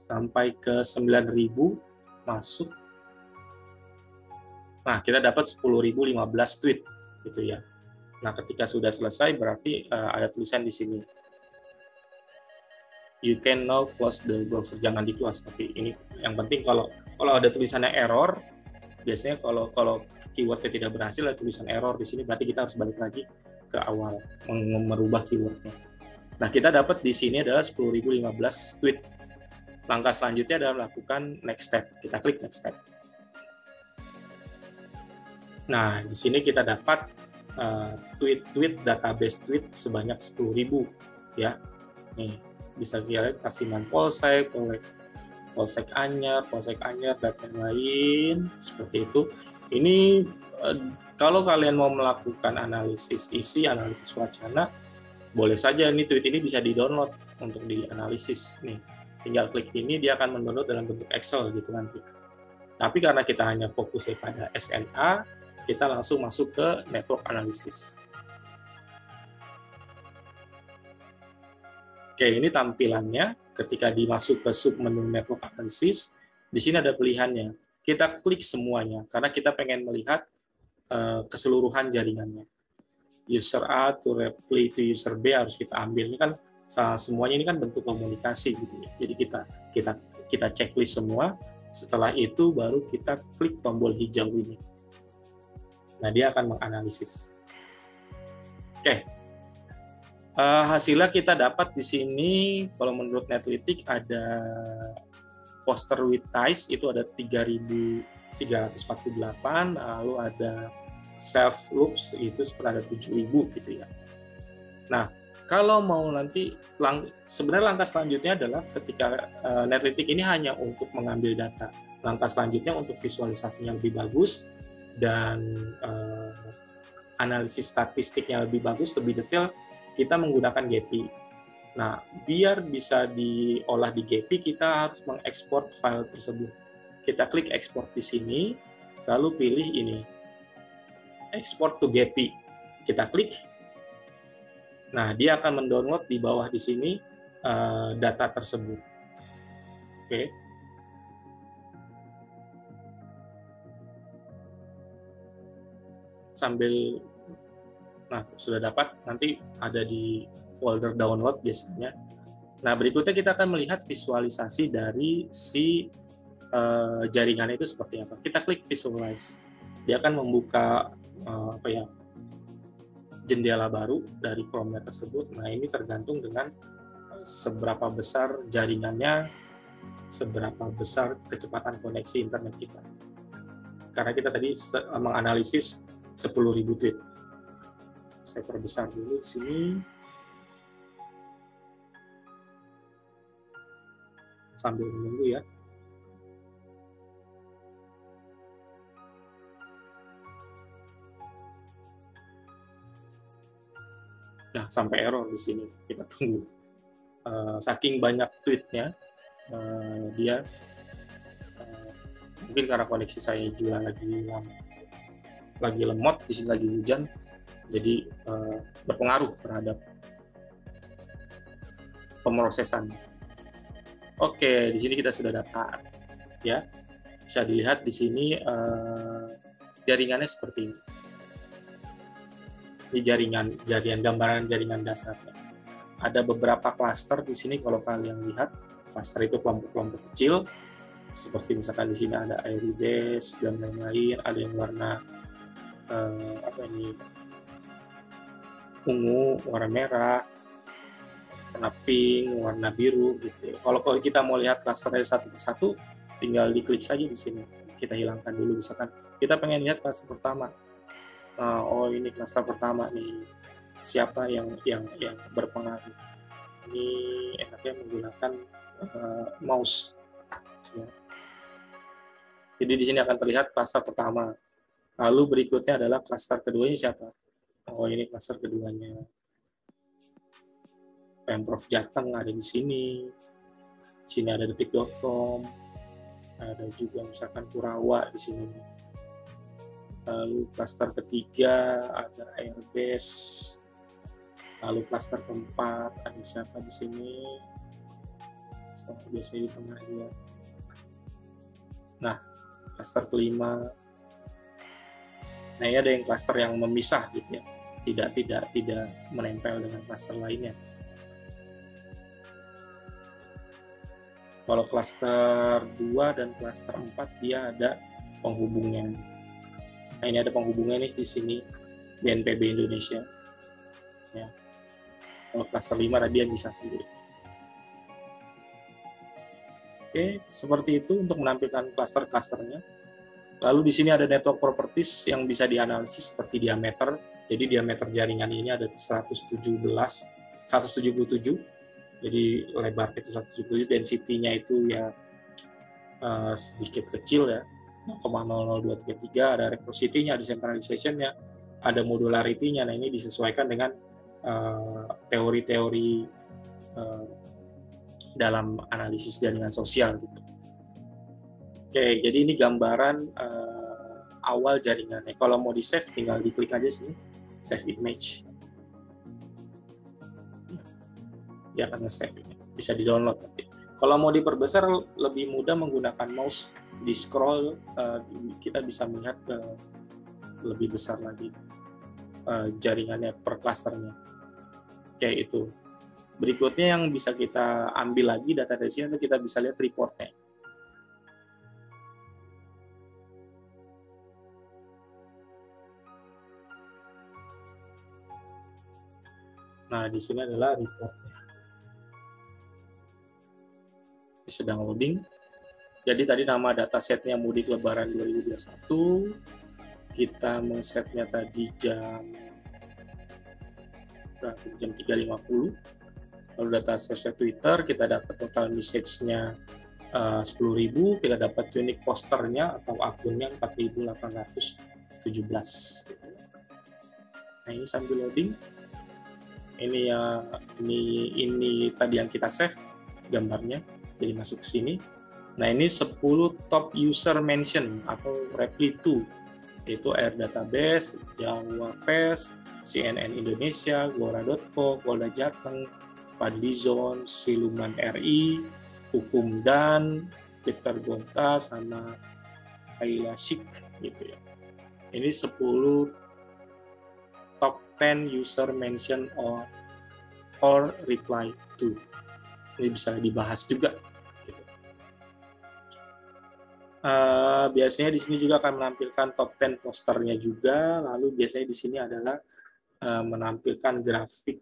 sampai ke 9.000 masuk. Nah, kita dapat 10.015 tweet gitu ya. Nah, ketika sudah selesai berarti ada tulisan di sini. You can now close the browser. Jangan di close, tapi ini yang penting kalau ada tulisannya error, biasanya kalau keywordnya tidak berhasil ada tulisan error di sini, berarti kita harus balik lagi ke awal merubah keywordnya. Nah, kita dapat di sini adalah 10.015 tweet. Langkah selanjutnya adalah melakukan next step. Kita klik next step. Nah, di sini kita dapat tweet database tweet sebanyak 10.000 ya. Nih, bisa kita lihat Kasiman Polsek, Polsek Anyar, dan lain-lain seperti itu. Ini kalau kalian mau melakukan analisis isi, analisis wacana, boleh saja nih tweet ini bisa di-download untuk dianalisis nih. Tinggal klik ini, dia akan mendownload dalam bentuk Excel gitu nanti. Tapi karena kita hanya fokusnya pada SNA, kita langsung masuk ke network analysis. Oke, ini tampilannya ketika dimasuk ke submenu network analysis. Di sini ada pilihannya. Kita klik semuanya karena kita pengen melihat keseluruhan jaringannya. User A to reply to user B harus kita ambil. Ini kan semuanya ini kan bentuk komunikasi gitu ya. Jadi kita checklist semua. Setelah itu baru kita klik tombol hijau ini. Nah, dia akan menganalisis. Oke. Hasilnya kita dapat di sini, kalau menurut Netlytics ada poster with ties itu ada 3.348, lalu ada self loops itu seperti ada 7.000 gitu ya. Nah, kalau mau nanti sebenarnya langkah selanjutnya adalah ketika Netlytics ini hanya untuk mengambil data. Langkah selanjutnya untuk visualisasinya lebih bagus dan analisis statistiknya lebih bagus, lebih detail, kita menggunakan GEPI. Nah, biar bisa diolah di GEPI, kita harus mengekspor file tersebut. Kita klik ekspor di sini, lalu pilih ini, export to GEPI. Kita klik. Nah, dia akan mendownload di bawah di sini data tersebut. Oke. Sambil sudah dapat, nanti ada di folder download biasanya. Nah, berikutnya kita akan melihat visualisasi dari si jaringan itu seperti apa. Kita klik visualize. Dia akan membuka jendela baru dari Chrome tersebut. Nah, ini tergantung dengan seberapa besar jaringannya, seberapa besar kecepatan koneksi internet kita. Karena kita tadi menganalisis 10.000 tweet. Saya perbesar dulu di sini. Sambil menunggu ya. Nah, sampai error di sini. Kita tunggu. Saking banyak tweetnya, dia mungkin karena koneksi saya juga lagi lemot, di sini lagi hujan. Jadi berpengaruh terhadap pemrosesan. Oke, di sini kita sudah dapat, ya. Bisa dilihat di sini jaringannya seperti ini. Ini gambaran jaringan dasarnya. Ada beberapa klaster di sini kalau kalian lihat. Klaster itu kelompok-kelompok kecil. Seperti misalkan di sini ada Airbase dan lain-lain. Ada yang warna ungu, warna merah, warna pink, warna biru gitu. Kalau kita mau lihat klasternya satu persatu, tinggal diklik saja di sini. Kita hilangkan dulu, misalkan kita pengen lihat klaster pertama. Oh, ini klaster pertama nih. Siapa yang berpengaruh? Ini enaknya menggunakan mouse. Ya. Jadi di sini akan terlihat klaster pertama. Lalu berikutnya adalah klaster kedua, ini siapa? Oh, ini klaster keduanya. Pemprov Jateng ada di sini. Di sini ada detik.com. Ada juga misalkan Kurawa di sini. Lalu klaster ketiga ada Airbase. Lalu klaster keempat ada siapa di sini? biasanya di tengah dia. Nah, klaster kelima. Nah, ini ada yang klaster yang memisah gitu ya. Tidak menempel dengan klaster lainnya. Kalau klaster 2 dan klaster 4 dia ada penghubungnya. Nah, ini ada penghubungnya nih di sini, BNPB Indonesia. Ya. Kalau klaster 5 dia bisa sendiri. Oke, seperti itu untuk menampilkan klaster-klasternya. Lalu di sini ada network properties yang bisa dianalisis seperti diameter. Jadi diameter jaringan ini ada 177. Jadi lebar itu 170, density-nya itu ya sedikit kecil ya, 0,00233, ada reciprocity-nya, ada centralization-nya, ada modularity-nya. Nah, ini disesuaikan dengan teori-teori dalam analisis jaringan sosial gitu. Oke, jadi ini gambaran awal jaringannya. Kalau mau di-save tinggal diklik aja sini, save image. Dia akan nge-save ini. Bisa di-download nanti. Kalau mau diperbesar lebih mudah menggunakan mouse, di scroll kita bisa melihat ke lebih besar lagi jaringannya per klasternya. Kayak itu. Berikutnya yang bisa kita ambil lagi data dari sini, kita bisa lihat reportnya. Nah, di sini adalah reportnya. Sedang loading. Jadi tadi nama datasetnya mudik lebaran 2021. Kita men-setnya tadi jam 3.50. Lalu datasetnya Twitter, kita dapat total message-nya 10.000, kita dapat unique posternya atau akunnya 4.817. Nah, ini sambil loading. Ini tadi yang kita save gambarnya. Jadi masuk ke sini. Nah, ini 10 top user mention atau reply to, yaitu Air Database, Jawa Fest, CNN Indonesia, Gora.co, Polda Jateng, Fadlizon, Siluman RI, Hukum Dan, Peter Gonta, sama Kaila Sik gitu ya. Ini 10 top 10 user mention or reply to. Ini bisa dibahas juga. Gitu. Biasanya di sini juga akan menampilkan top 10 posternya juga. Lalu biasanya di sini adalah menampilkan grafik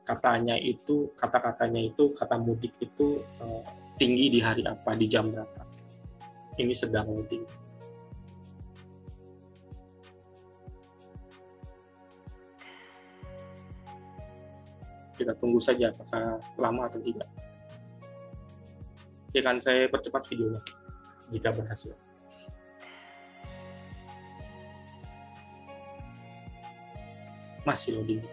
kata-katanya itu kata mudik itu tinggi di hari apa, di jam berapa. Ini sedang loading. Kita tunggu saja apakah lama atau tidak. Ya kan, saya percepat videonya jika berhasil. Masih loading.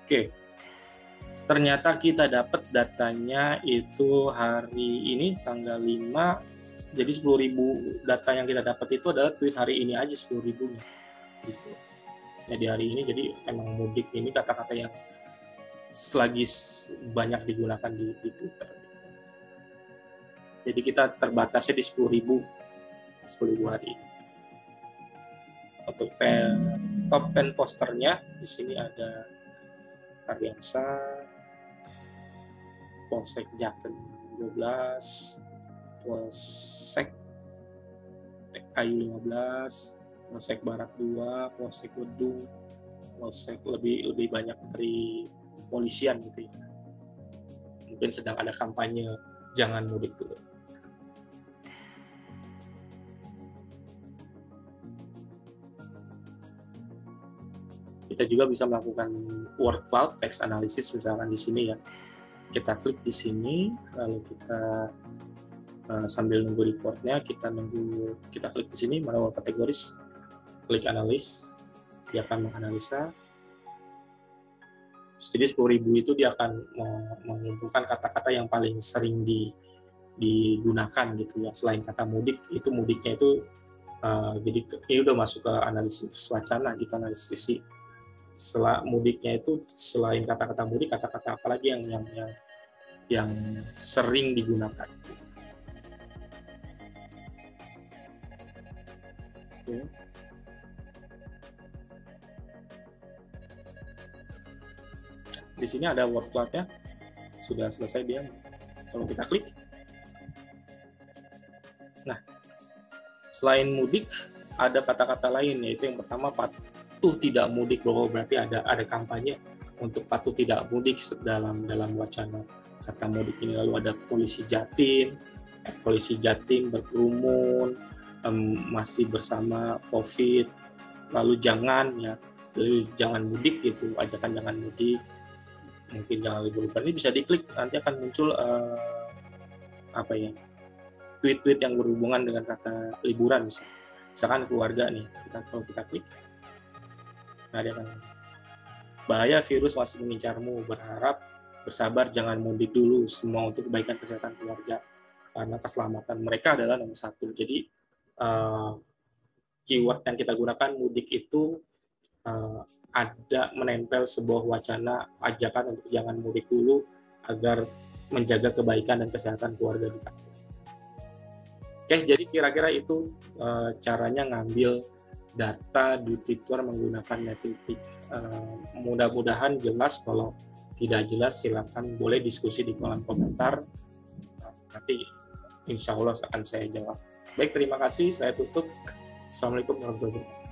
Oke. Ternyata kita dapat datanya itu hari ini tanggal 5. Jadi 10.000 data yang kita dapat itu adalah tweet hari ini aja 10.000-nya. Gitu. Ya, di hari ini, jadi emang mudik ini kata-kata yang lagi banyak digunakan di Twitter. Jadi kita terbatasnya di 10.000 hari ini. Untuk top 10 posternya di sini ada Aryansa, Polsek Jaken 12, Polsek Ayu 15, Polsek Barat 2, Polsek Wedung, Polsek lebih banyak dari polisian gitu ya. Mungkin sedang ada kampanye jangan mudik dulu. Kita juga bisa melakukan word cloud text analysis misalkan di sini ya. Kita klik di sini, lalu kita sambil nunggu reportnya, kita klik di sini manual kategoris, klik analis, dia akan menganalisa. Jadi 10.000 itu dia akan mengumpulkan kata-kata yang paling sering digunakan gitu ya. Selain kata mudik, itu mudiknya itu Jadi ini udah masuk ke analisis wacana, gitu, analisis sisi. Setelah mudiknya itu, selain kata-kata mudik, kata-kata apa lagi yang sering digunakan? Oke. Di sini ada word cloud-nya, sudah selesai dia. Kalau kita klik, nah, selain mudik, ada kata-kata lain, yaitu yang pertama patuh tidak mudik, bahwa berarti ada kampanye untuk patuh tidak mudik dalam wacana kata mudik ini. Lalu ada polisi Jatim berkerumun, masih bersama COVID, lalu jangan mudik gitu, ajakan jangan mudik, mungkin jangan libur-libur. Ini bisa diklik, nanti akan muncul tweet-tweet yang berhubungan dengan kata liburan, misalkan keluarga nih, kalau kita klik, nah dia akan, bahaya virus masih mengincarmu, bersabar, jangan mudik dulu, semua untuk kebaikan kesehatan keluarga, karena keselamatan mereka adalah nomor satu. Jadi keyword yang kita gunakan mudik itu ada menempel sebuah wacana ajakan untuk jangan mudik dulu agar menjaga kebaikan dan kesehatan keluarga di kampung. Oke, jadi kira-kira itu caranya ngambil data di Twitter menggunakan Netflix. Mudah-mudahan jelas. Kalau tidak jelas, silakan boleh diskusi di kolom komentar. Nanti insya Allah akan saya jawab. Baik, terima kasih. Saya tutup. Assalamualaikum warahmatullahi wabarakatuh.